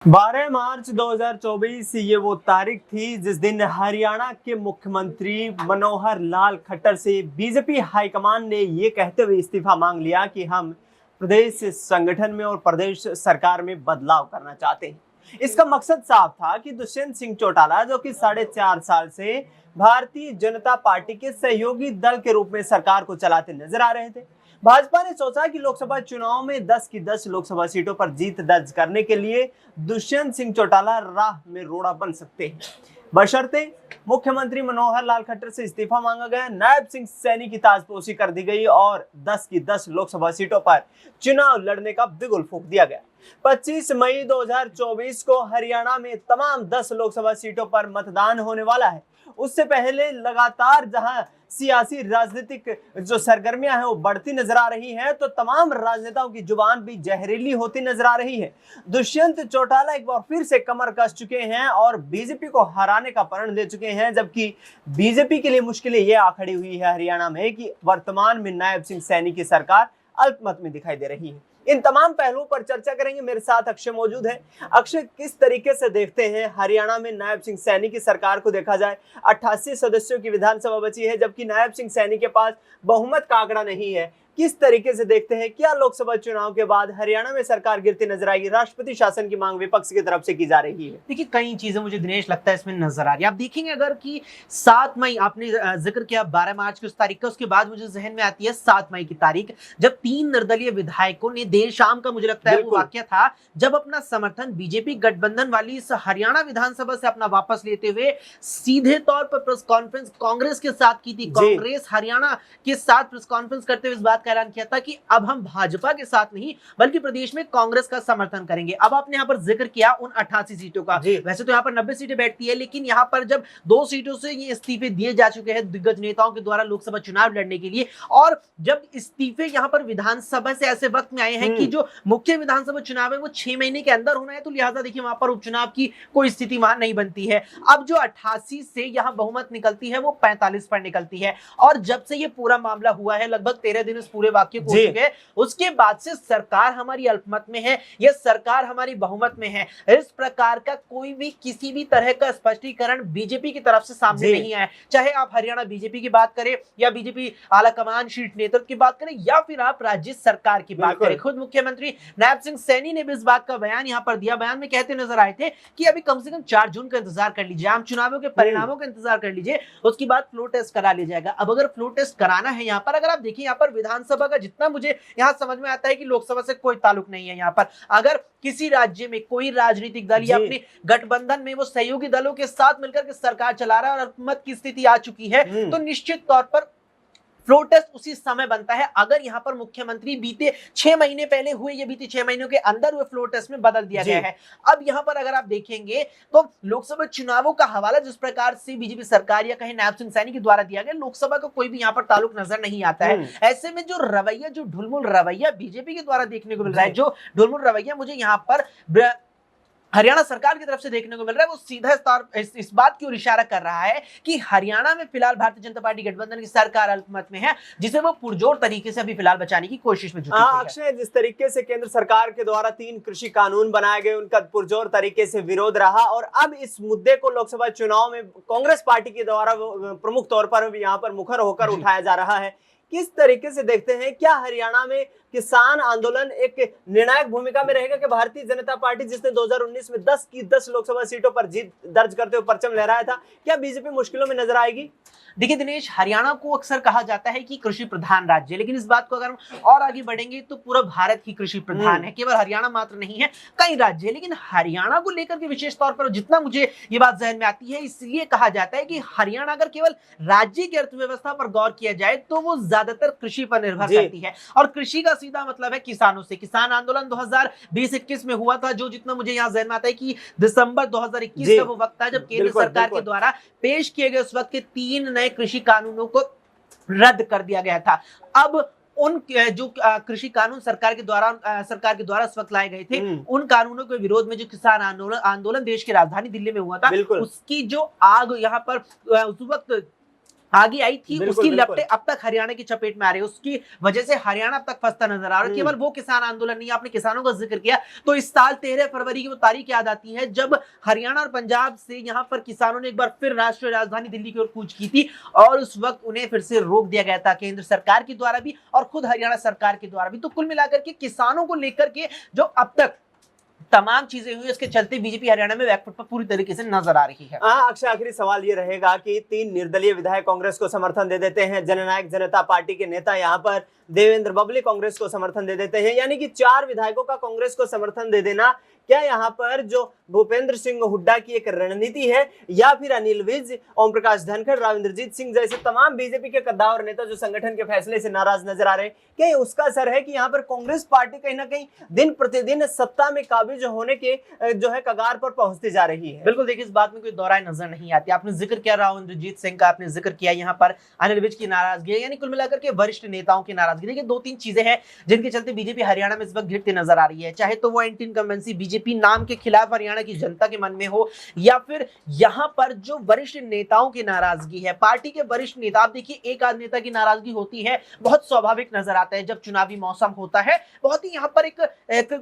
12 मार्च 2024 ये वो तारीख थी जिस दिन हरियाणा के मुख्यमंत्री मनोहर लाल खट्टर से बीजेपी हाईकमान ने ये कहते हुए इस्तीफा मांग लिया कि हम प्रदेश संगठन में और प्रदेश सरकार में बदलाव करना चाहते हैं। इसका मकसद साफ था कि दुष्यंत सिंह चौटाला, जो कि 4.5 साल से भारतीय जनता पार्टी के सहयोगी दल के रूप में सरकार को चलाते नजर आ रहे थे, भाजपा ने सोचा कि लोकसभा चुनाव में 10 की 10 लोकसभा सीटों पर जीत दर्ज करने के लिए दुष्यंत सिंह चौटाला राह में रोड़ा बन सकते हैं, बशर्ते मुख्यमंत्री मनोहर लाल खट्टर से इस्तीफा मांगा गया, नायब सिंह सैनी की ताजपोशी कर दी गई और 10 की 10 लोकसभा सीटों पर चुनाव लड़ने का बिगुल फूंक दिया गया। 25 मई 2024 को हरियाणा में तमाम 10 लोकसभा सीटों पर मतदान होने वाला है। उससे पहले लगातार जहां सियासी राजनीतिक जो सरगर्मियां हैं वो बढ़ती नजर आ रही हैं, तो तमाम राजनेताओं की जुबान भी जहरीली होती नजर आ रही है। दुष्यंत चौटाला एक बार फिर से कमर कस चुके हैं और बीजेपी को हराने का प्रण ले चुके हैं, जबकि बीजेपी के लिए मुश्किलें ये आ खड़ी हुई है हरियाणा में कि वर्तमान में नायब सिंह सैनी की सरकार अल्पमत में दिखाई दे रही है। इन तमाम पहलुओं पर चर्चा करेंगे। मेरे साथ अक्षय मौजूद है। अक्षय, किस तरीके से देखते हैं हरियाणा में नायब सिंह सैनी की सरकार को? देखा जाए 88 सदस्यों की विधानसभा बची है, जबकि नायब सिंह सैनी के पास बहुमत का आंकड़ा नहीं है। किस तरीके से देखते हैं, क्या लोकसभा चुनाव के बाद हरियाणा में सरकार गिरती नजर आएगी? राष्ट्रपति शासन की मांग विपक्ष की तरफ से की जा रही है। देखिए, कई चीजें मुझे दिनेश लगता है इसमें नजर आ रही है। आप देखेंगे अगर कि 7 मई आपने जिक्र किया 12 मार्च की उस तारीख का, उसके बाद मुझे जहन में आती है 7 मई की तारीख, जब 3 निर्दलीय विधायकों ने देर शाम का मुझे लगता है वो वाकया था, जब अपना समर्थन बीजेपी गठबंधन वाली इस हरियाणा विधानसभा से अपना वापस लेते हुए सीधे तौर पर प्रेस कॉन्फ्रेंस कांग्रेस के साथ की थी। कांग्रेस हरियाणा के साथ प्रेस कॉन्फ्रेंस करते हुए इस बात का ऐलान किया था कि अब हम भाजपा के साथ नहीं बल्कि प्रदेश में कांग्रेस का समर्थन करेंगे। अब आपने यहाँ पर जिक्र किया उन 88 सीटों का, वैसे तो यहाँ पर 90 सीटें बैठती है, लेकिन यहाँ पर जब 2 सीटों से ये इस्तीफे दिए जा चुके हैं दिग्गज नेताओं के द्वारा लोकसभा चुनाव लड़ने के लिए, और जब इस्तीफे यहाँ पर विधानसभा से ऐसे वक्त में आए हैं कि जो मुख्य विधानसभा चुनाव है वो 6 महीने के अंदर होना है, तो लिहाजा देखिए वहां पर उपचुनाव की कोई स्थिति वहां नहीं बनती है। अब जो 88 से यहाँ बहुमत निकलती है वो 45 पर निकलती है, और जब से ये पूरा मामला हुआ है लगभग 13 दिन इस पूरे वाक्य को हो चुके हैं, उसके बाद से सरकार हमारी अल्पमत में है, यह सरकार हमारी बहुमत में है। इस प्रकार का कोई भी किसी भी तरह का स्पष्टीकरण बीजेपी की तरफ से सामने नहीं आया, चाहे आप हरियाणा बीजेपी की बात करें या बीजेपी आलाकमान शीर्ष नेतृत्व की बात करें या फिर आप राज्य सरकार की बात करें। खुद मुख्यमंत्री नायब सिंह सैनी ने भी इस बात का बयान यहां पर दिया। बयान में कहते नजर आए थे कि अभी कम से कम 4 जून का इंतजार कर लीजिए, आम चुनावों के परिणामों का इंतजार कर लीजिए, उसके बाद फ्लो टेस्ट करा लिया जाएगा। अब अगर फ्लो टेस्ट कराना है यहाँ पर, अगर आप देखिए यहाँ पर विधानसभा का जितना मुझे यहाँ समझ में आता है कि लोकसभा से कोई ताल्लुक नहीं है यहाँ पर, अगर किसी राज्य में कोई राजनीतिक दल या अपने गठबंधन में वो सहयोगी दलों के साथ मिलकर के सरकार चला रहा है और अल्पमत की स्थिति आ चुकी है, तो निश्चित तौर पर फ्लो टेस्ट उसी समय बनता है। अगर यहां पर मुख्यमंत्री बीते 6 महीने पहले हुए, ये बीते 6 महीनों के अंदर हुए फ्लो टेस्ट में बदल दिया गया है। अब यहां पर अगर आप देखेंगे तो लोकसभा चुनावों का हवाला जिस प्रकार से बीजेपी सरकार या कहीं नायब सिंह सैनी के द्वारा दिया गया, लोकसभा का कोई भी यहां पर ताल्लुक नजर नहीं आता है। ऐसे में जो रवैया, जो ढुलमुल रवैया बीजेपी के द्वारा देखने को मिल रहा है, जो ढुलमुल रवैया मुझे यहां पर हरियाणा सरकार की तरफ से देखने को मिल रहा है, वो सीधा इस बात की ओर इशारा कर रहा है कि हरियाणा में फिलहाल भारतीय जनता पार्टी गठबंधन की सरकार अल्पमत में है, जिसे वो पुरजोर तरीके से अभी फिलहाल बचाने की कोशिश में जुटी है। अक्षय, जिस तरीके से केंद्र सरकार के द्वारा 3 कृषि कानून बनाए गए, उनका पुरजोर तरीके से विरोध रहा, और अब इस मुद्दे को लोकसभा चुनाव में कांग्रेस पार्टी के द्वारा प्रमुख तौर पर यहाँ पर मुखर होकर उठाया जा रहा है, किस तरीके से देखते हैं? क्या हरियाणा में किसान आंदोलन एक निर्णायक भूमिका में रहेगा कि भारतीय जनता पार्टी जिसने 2019 में 10 की 10 लोकसभा सीटों पर जीत दर्ज करते हुए परचम लहराया था, क्या बीजेपी मुश्किलों में नजर आएगी? देखिए दिनेश, हरियाणा को अक्सर कहा जाता है कि कृषि प्रधान राज्य, लेकिन इस बात को अगर हम और आगे बढ़ेंगे तो पूरा भारत ही कृषि प्रधान है, केवल हरियाणा मात्र नहीं है, कई राज्य है। लेकिन हरियाणा को लेकर के विशेष तौर पर जितना मुझे ये बात जहन में आती है, इसलिए कहा जाता है कि हरियाणा अगर केवल राज्य की अर्थव्यवस्था पर गौर किया जाए तो वो ज्यादातर कृषि पर निर्भर करती है, और कृषि का सीधा मतलब है किसानों से। किसान आंदोलन 2020-21 में हुआ था, जो जितना मुझे यहाँ जहन में आता है कि दिसंबर 2021 का वो वक्त था जब केंद्र सरकार के द्वारा पेश किए गए उस वक्त के 3 नए कृषि कानूनों को रद्द कर दिया गया था। अब उन जो कृषि कानून सरकार के द्वारा इस वक्त लाए गए थे, उन कानूनों के विरोध में जो किसान आंदोलन देश की राजधानी दिल्ली में हुआ था, उसकी जो आग यहाँ पर उस वक्त आगे आई थी, बिल्कुल, उसकी बिल्कुल। लपटें अब तक हरियाणा की चपेट में आ रही है। उसकी वजह से हरियाणा अब तक फंसता नजर आ रहा है। केवल वो किसान आंदोलन नहीं, आपने किसानों का जिक्र किया तो इस साल 13 फरवरी की वो तारीख याद आती है जब हरियाणा और पंजाब से यहाँ पर किसानों ने एक बार फिर राष्ट्रीय राजधानी दिल्ली की ओर कूच की थी और उस वक्त उन्हें फिर से रोक दिया गया था केंद्र सरकार के द्वारा भी और खुद हरियाणा सरकार के द्वारा भी। तो कुल मिलाकर के किसानों को लेकर के जो अब तक तमाम चीजें हुई, उसके चलते बीजेपी हरियाणा में बैकफुट पर पूरी तरीके से नजर आ रही है। हाँ, अक्षय, आखिरी सवाल ये रहेगा कि 3 निर्दलीय विधायक कांग्रेस को समर्थन दे देते हैं, जननायक जनता पार्टी के नेता यहाँ पर देवेंद्र बबली कांग्रेस को समर्थन दे देते हैं, यानी कि 4 विधायकों का कांग्रेस को समर्थन दे देना क्या यहाँ पर जो भूपेंद्र सिंह हुड्डा की एक रणनीति है, या फिर अनिल विज, ओम प्रकाश धनखड़, राविंद्रजीत सिंह जैसे तमाम बीजेपी के कद्दावर नेता जो संगठन के फैसले से नाराज नजर आ रहे हैं, क्या ये उसका असर है कि यहाँ पर कांग्रेस पार्टी कहीं ना कहीं दिन प्रतिदिन सत्ता में काबिज होने के जो है कगार पर पहुंचती जा रही है? बिल्कुल, देखिए इस बात में कोई दोहराए नजर नहीं आती। आपने जिक्र किया राविंद्रजीत सिंह का, आपने जिक्र किया यहाँ पर अनिल विज की नाराजगी है, यानी कुल मिलाकर के वरिष्ठ नेताओं की नाराजगी। देखिए 2-3 चीजें हैं जिनके चलते बीजेपी हरियाणा में इस वक्त गिरती नजर आ रही है, चाहे तो वो एंटी इनकम्बेंसी बीजेपी नाम के खिलाफ हरियाणा की जनता के मन में हो, या फिर यहाँ पर जो वरिष्ठ नेताओं की नाराजगी है। पार्टी के वरिष्ठ नेता, आप देखिए एक आध नेता की नाराजगी होती है, बहुत स्वाभाविक नजर आता है जब चुनावी मौसम होता है, बहुत ही यहाँ पर एक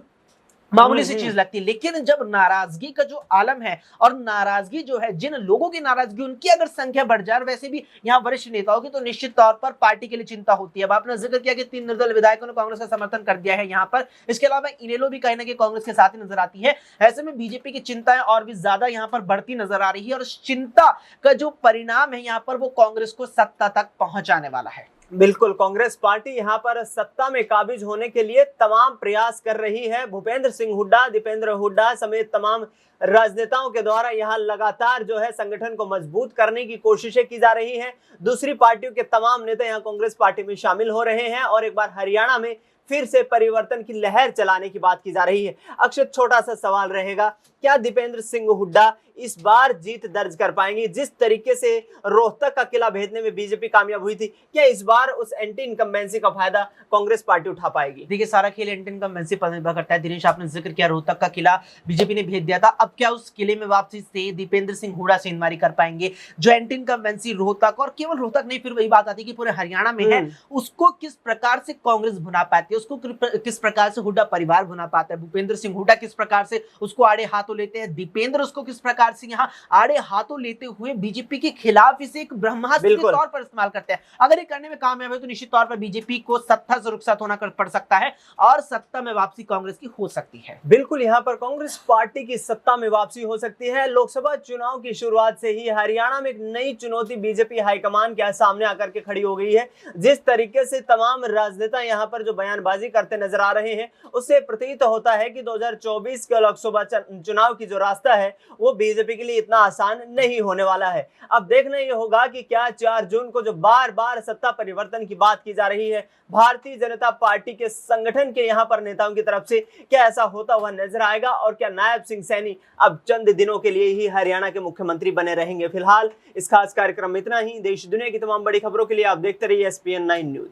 मामूली सी चीज लगती है। लेकिन जब नाराजगी का जो आलम है और नाराजगी जो है, जिन लोगों की नाराजगी उनकी अगर संख्या बढ़ जाए, वैसे भी यहाँ वरिष्ठ नेताओं की, तो निश्चित तौर पर पार्टी के लिए चिंता होती है। अब आपने जिक्र किया कि 3 निर्दलीय विधायकों ने कांग्रेस का समर्थन कर दिया है यहाँ पर, इसके अलावा इनेलो भी कहीं ना कहीं कांग्रेस के साथ ही नजर आती है। ऐसे में बीजेपी की चिंताएं और भी ज्यादा यहाँ पर बढ़ती नजर आ रही है और इस चिंता का जो परिणाम है यहाँ पर, वो कांग्रेस को सत्ता तक पहुंचाने वाला है। बिल्कुल, कांग्रेस पार्टी यहाँ पर सत्ता में काबिज होने के लिए तमाम प्रयास कर रही है। भूपेंद्र सिंह हुड्डा, दीपेंद्र हुड्डा समेत तमाम राजनेताओं के द्वारा यहाँ लगातार जो है संगठन को मजबूत करने की कोशिशें की जा रही हैं। दूसरी पार्टियों के तमाम नेता यहाँ कांग्रेस पार्टी में शामिल हो रहे हैं और एक बार हरियाणा में फिर से परिवर्तन की लहर चलाने की बात की जा रही है। अक्षय, छोटा सा सवाल रहेगा, क्या दीपेंद्र सिंह हुड्डा इस बार जीत दर्ज कर पाएंगे? जिस तरीके से रोहतक का किला भेजने में बीजेपी कामयाब हुई थी, क्या इस बार उस एंटी इनकम्बेंसी का फायदा कांग्रेस पार्टी उठा पाएगी? देखिए सारा खेल एंटी इनकम्बेंसी पर निर्भर करता है। दिनेश, आपने जिक्र किया रोहतक का किला बीजेपी ने भेज दिया था, अब क्या उस किले में वापसी से दीपेंद्र सिंह हुड्डा सेंधमारी कर पाएंगे? जो एंटी इनकम्बेंसी रोहतक, और केवल रोहतक नहीं, फिर वही बात आती है कि पूरे हरियाणा में है, उसको किस प्रकार से कांग्रेस भुना पाती है, उसको किस प्रकार से हुड्डा परिवार भुना पाता है? भूपेंद्र सिंह हुड्डा किस प्रकार से उसको आड़े हाथों लेते हैं, दीपेंद्र उसको किस प्रकार से यहाँ आड़े हाथों लेते हुए बीजेपी के खिलाफ इसे एक ब्रह्मास्त्र के तौर पर इस्तेमाल करते हैं। अगर ये करने में कामयाब है तो निश्चित तौर पर बीजेपी को सत्ता से रुखसत होना पड़ सकता है और सत्ता में वापसी कांग्रेस की हो सकती है। बिल्कुल, यहाँ पर कांग्रेस पार्टी की सत्ता में वापसी हो सकती है। लोकसभा चुनाव की शुरुआत से ही हरियाणा में एक नई चुनौती बीजेपी हाईकमान के सामने आकर के खड़ी हो गई है। जिस तरीके से तमाम राजनेता यहाँ पर जो बयानबाजी करते नजर आ रहे हैं, उससे प्रतीत होता है कि 2024 के लोकसभा चुनाव की जो रास्ता है वो बीजेपी के लिए इतना आसान नहीं होने वाला है। अब देखना ये होगा कि क्या 4 जून को जो बार बार सत्ता परिवर्तन की बात की जा रही है भारतीय जनता पार्टी के संगठन के यहाँ पर नेताओं की तरफ से, क्या ऐसा होता हुआ नजर आएगा और क्या नायब सिंह सैनी अब चंद दिनों के लिए ही हरियाणा के मुख्यमंत्री बने रहेंगे? फिलहाल इस खास कार्यक्रम में इतना ही। देश दुनिया की तमाम बड़ी खबरों के लिए आप देखते रहिए SPN9 न्यूज।